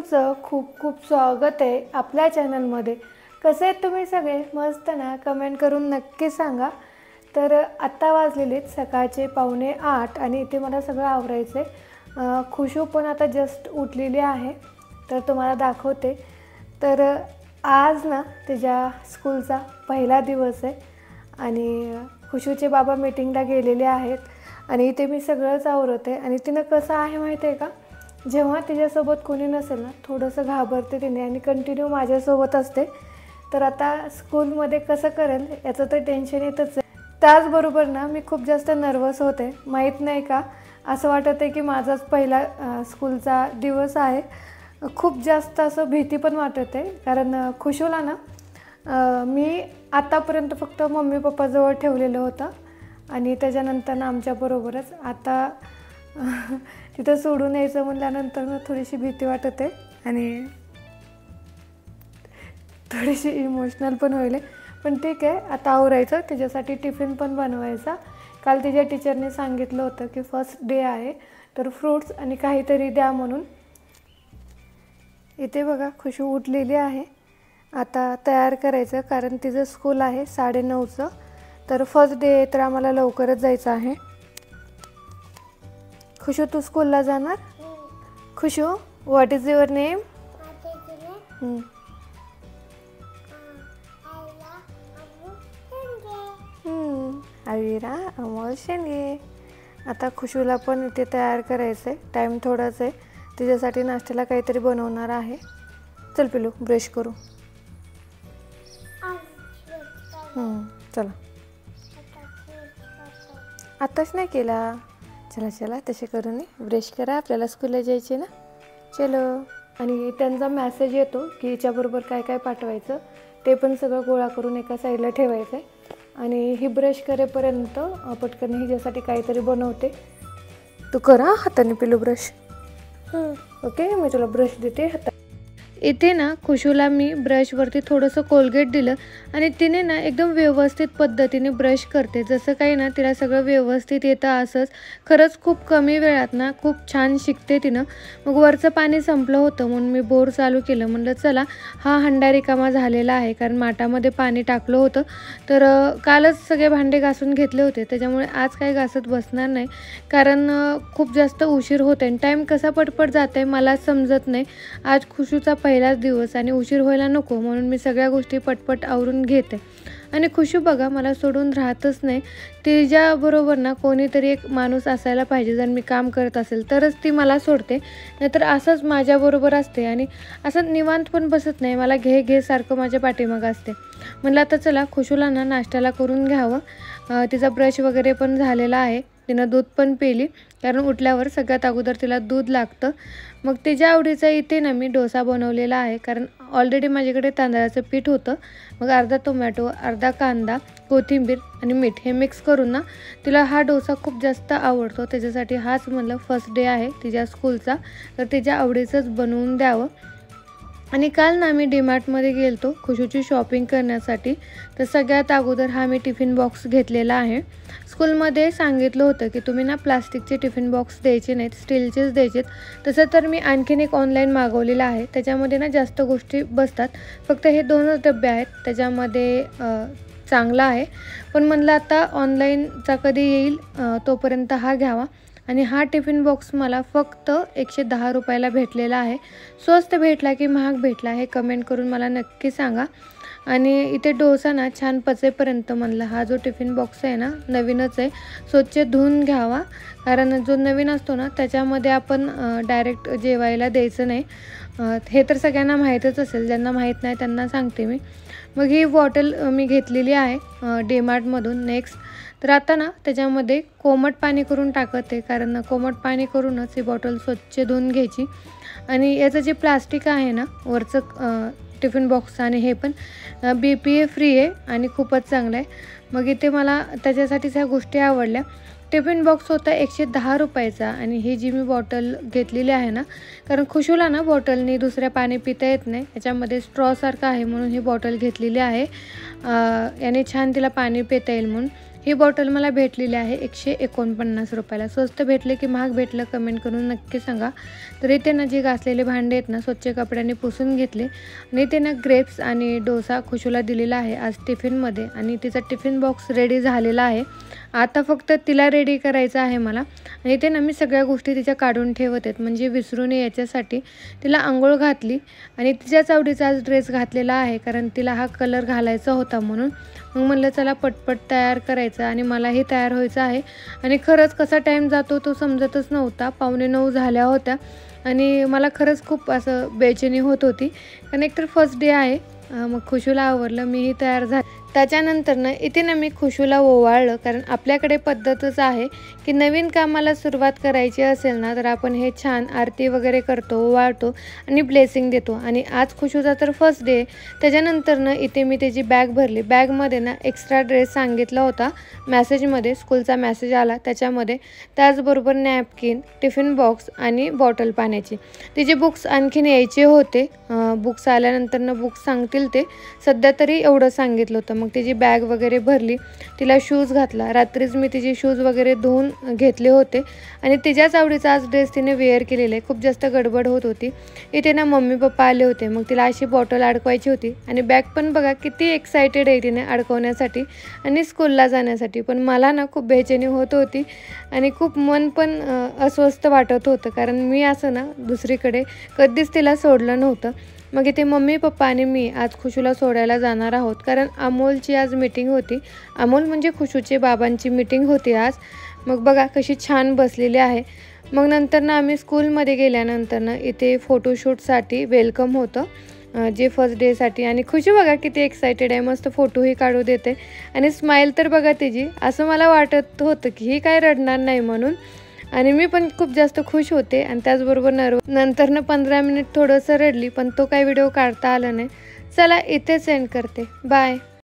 तुमचं खूप खूप स्वागत आहे आपल्या चॅनलमध्ये। कसे आहेत तुम्ही सगळे? मस्त ना? कमेंट करून नक्की सांगा। तर आता वाजलेले सकाळचे 7:45 आणि इथे मला सगळं आवरायचं आहे। खुशू पण आता जस्ट उठलेली आहे, तर तुम्हाला दाखवते। तर आज ना तिच्या स्कूलचा पहिला दिवस आहे आणि खुशूचे बाबा मीटिंगला गेलेले आहेत आणि इथे मी सगळंच आवरते। आणि तिनं कसं आहे माहिती आहे का, जेव्हा तिच्यासोबत कोणी नसेल ना थोडंसं घाबरते तिने आणि कंटिन्यू माझ्यासोबत असते। तर आता स्कूलमध्ये कसं करेल याचं तर टेन्शन येतच आहे। त्याचबरोबर ना मी खूप जास्त नर्वस होते, माहीत नाही का, असं वाटत आहे की माझाच पहिला स्कूलचा दिवस आहे। खूप जास्त असं भीती पण वाटत आहे, कारण खुशूला ना मी आतापर्यंत फक्त मम्मी पप्पाजवळ ठेवलेलं होतं आणि त्याच्यानंतर ना आमच्याबरोबरच आता तिथं सोडून यायचं म्हटल्यानंतर ना थोडीशी भीती वाटते आणि थोडीशी इमोशनल पण होईल। पण ठीक आहे, आता आवरायचं, त्याच्यासाठी टिफिन पण बनवायचा। काल तिच्या टीचरने सांगितलं होतं की फर्स्ट डे आहे तर फ्रूट्स आणि काहीतरी द्या म्हणून। इथे बघा खुशू उठलेली आहे, आता तयार करायचं कारण तिचं स्कूल आहे 9:30चं। तर फर्स्ट डे तर आम्हाला लवकरच जायचं आहे। खुशू तू स्कूलला जाणार? Khushu, what is your name? Avira Amol Shendge. आता खुशूला पण इथे तयार करायचं आहे, टाईम थोडाच आहे, तिच्यासाठी नाश्त्याला काहीतरी बनवणार आहे। चल पिलू, ब्रश करू। चला, आताच नाही केला, चला चला तसे करू नये, ब्रश करा, आपल्याला स्कूलला जायचे ना, चलो। आणि त्यांचा मेसेज येतो की हिच्याबरोबर काय काय पाठवायचं ते पण सगळं गोळा करून एका साईडला ठेवायचं आहे। आणि ही ब्रश करेपर्यंत पटकन हिच्यासाठी काहीतरी बनवते। तू करा हाताने पिलू ब्रश। ओके, मी तुला ब्रश देते हाता। इथे ना खुशूला मी ब्रशवरती थोडंसं कोलगेट दिलं आणि तिने ना एकदम व्यवस्थित पद्धतीने ब्रश करते, जसं काही ना तिला सगळं व्यवस्थित येतं असंच। खरंच खूप कमी वेळात ना खूप छान शिकते तिनं। मग वरचं पाणी संपलं होतं म्हणून मी बोर चालू केलं, म्हणलं चला हा हंडा रिकामा झालेला आहे, कारण माठामध्ये पाणी टाकलं होतं। तर कालच सगळे भांडे घासून घेतले होते, त्याच्यामुळे आज काही घासत बसणार नाही, कारण खूप जास्त उशीर होते आणि टाईम कसा पटपट जाते मला समजत नाही। आज खुशूचा पहिलाच दिवस आणि उशीर व्हायला नको म्हणून मी सगळ्या गोष्टी पटपट आवरून घेते। आणि खुशू बघा मला सोडून राहतच नाही, तिच्याबरोबर ना कोणीतरी एक माणूस असायला पाहिजे। जर मी काम करत असेल तरच ती मला सोडते, नाहीतर असंच माझ्याबरोबर असते आणि असं निवांत पण बसत नाही, मला घे घे सारखं माझ्या पाठीमागं असते। म्हणलं आता चला खुशूला ना नाश्त्याला करून घ्यावं। तिचा ब्रश वगैरे पण झालेला आहे, तिनं दूध पण पिली, कारण उठल्यावर सगळ्यात अगोदर तिला दूध लागतं। मग तिच्या आवडीचा इथे ना मी डोसा बनवलेला आहे, कारण ऑलरेडी माझ्याकडे तांदळाचं पीठ होतं। मग अर्धा टोमॅटो, अर्धा कांदा, कोथिंबीर आणि मीठ हे मिक्स करून ना तिला हा डोसा खूप जास्त आवडतो, त्याच्यासाठी हाच म्हणलं फर्स्ट डे आहे तिच्या स्कूलचा तर तिच्या आवडीचंच बनवून द्यावं। आणि काल ना मी डीमार्टमध्ये गेलतो खुशूची शॉपिंग करण्यासाठी, तर सगळ्यात अगोदर हा मी टिफिन बॉक्स घेतलेला आहे। स्कूलमध्ये सांगितलं होतं की तुम्ही ना प्लास्टिकचे टिफिन बॉक्स द्यायचे नाहीत, स्टीलचेच द्यायचेत। तसं तर मी आणखीन एक ऑनलाईन मागवलेलं आहे, त्याच्यामध्ये ना जास्त गोष्टी बसतात, फक्त हे 2च डबे आहेत, त्याच्यामध्ये चांगला आहे। पण म्हणलं आता ऑनलाईनचा कधी येईल तोपर्यंत हा घ्यावा। आणि हा टिफिन बॉक्स मला फक्त 110 रुपयाला भेटलेला आहे। स्वस्त भेटला की महाग भेटला हे कमेंट करून मला नक्की सांगा। आणि इथे डोसा ना छान पचेपर्यंत म्हणलं हा जो टिफिन बॉक्स आहे ना नवीनच आहे, स्वच्छ धुवून घ्यावा, कारण जो नवीन असतो ना त्याच्यामध्ये आपण डायरेक्ट जेवायला द्यायचं नाही। हे तर सगळ्यांना माहीतच असेल, ज्यांना माहीत नाही त्यांना सांगते मी। मग ही बॉटल मी घेतलेली आहे डीमार्टमधून नेक्स्ट। तर आता ना त्याच्यामध्ये कोमट पाणी करून टाकत आहे, कारण कोमट पाणी करूनच ही बॉटल स्वच्छ धुवून घ्यायची। आणि याचं जे प्लास्टिक आहे ना वरचं टिफिन बॉक्स आणि हे पण BPA फ्री आहे आणि खूपच चांगलं आहे। मग इथे मला त्याच्यासाठीच ह्या गोष्टी आवडल्या। टिफिन बॉक्स होता 110 रुपयाचा आणि ही जी मी बॉटल घेतलेली आहे ना, कारण खुशूला ना बॉटलनी दुसऱ्या पाणी पिता येत नाही, याच्यामध्ये स्ट्रॉसारखं आहे म्हणून ही बॉटल घेतलेली आहे, याने छान तिला पाणी पिता येईल म्हणून। ही बॉटल मला भेटलेली आहे 149 रुपयाला. स्वस्त भेटले की महाग भेटलं कमेंट करून नक्की सांगा. तर इथे ना जे घासलेले भांडे आहेत ना स्वच्छ कपड्याने पुसून घेतले आणि इथे ना ग्रेप्स आणि डोसा खुशूला दिलेला आहे आज टिफिनमध्ये आणि तिचा टिफिन बॉक्स रेडी झालेला आहे. आता फक्त तिला रेडी करायचं आहे मला. आणि इथे ना मी सगळ्या गोष्टी तिच्या काढून ठेवत आहेत म्हणजे विसरू नये याच्यासाठी. तिला अंघोळ घातली आणि तिच्याच आवडीचा आज ड्रेस घातलेला आहे कारण तिला हा कलर घालायचा होता म्हणून. मग म्हणलं चला पटपट तयार करायचं आणि मलाही तयार व्हायचं आहे. आणि खरंच कसा टाईम जातो तो समजतच नव्हता. 8:45 झाल्या होत्या आणि मला खरंच खूप असं बेचैनी होत होती कारण एकतर फर्स्ट डे आहे. मग खुशूला आवरलं, मीही तयार झाले. त्याच्यानंतर ना इथे ना मी खुशूला ओवाळलं कारण आपल्याकडे पद्धतच आहे की नवीन कामाला सुरुवात करायची असेल ना तर आपण हे छान आरती वगैरे करतो, ओवाळतो आणि ब्लेसिंग देतो. आणि आज खुशूचा तर फर्स्ट डे. त्याच्यानंतर ना इथे मी त्याची बॅग भरली. बॅगमध्ये ना एक्स्ट्रा ड्रेस सांगितला होता मॅसेजमध्ये, स्कूलचा मॅसेज आला त्याच्यामध्ये. त्याचबरोबर नॅपकिन, टिफिन बॉक्स आणि बॉटल पाण्याची. तिचे बुक्स आणखीन यायचे होते. बुक्स आल्यानंतर ना बुक्स सांगतील ते. सध्या तरी एवढं सांगितलं होतं. मग तिची बॅग वगैरे भरली, तिला शूज घातला. रात्रीच मी तिचे शूज वगैरे धुवून घेतले होते आणि तिच्याच आवडीचा आज ड्रेस तिने वेअर केलेला आहे. खूप जास्त गडबड होत होती. इथे ना मम्मी पप्पा आले होते. मग तिला अशी बॉटल अडकवायची होती आणि बॅग पण बघा किती एक्सायटेड आहे तिने अडकवण्यासाठी आणि स्कूलला जाण्यासाठी. पण मला ना खूप बेचैनी होत होती आणि खूप मन पण अस्वस्थ वाटत होतं कारण मी असं ना दुसरीकडे कधीच तिला सोडलं नव्हतं. मग इथे मम्मी पप्पा आणि मी आज खुशूला सोडायला जाणार आहोत कारण अमोलची आज मीटिंग होती. अमोल म्हणजे खुशूचे बाबांची मीटिंग होती आज. मग बघा कशी छान बसलेली आहे. मग नंतर ना आम्ही स्कूलमध्ये गेल्यानंतर ना इथे फोटोशूटसाठी वेलकम होतं जे फर्स्ट डेसाठी. आणि खुशी बघा किती एक्सायटेड आहे, मस्त फोटोही काढू देते आणि स्माईल तर बघा तिची. असं मला वाटत होतं की ही काय रडणार नाही म्हणून. आणि मी पण खूप जास्त खुश होते आणि त्याचबरोबर नंतर 15 मिनिट थोडंसं रडली पण तो काही व्हिडिओ काढता आला नाही. चला इथे सेंड करते. बाय.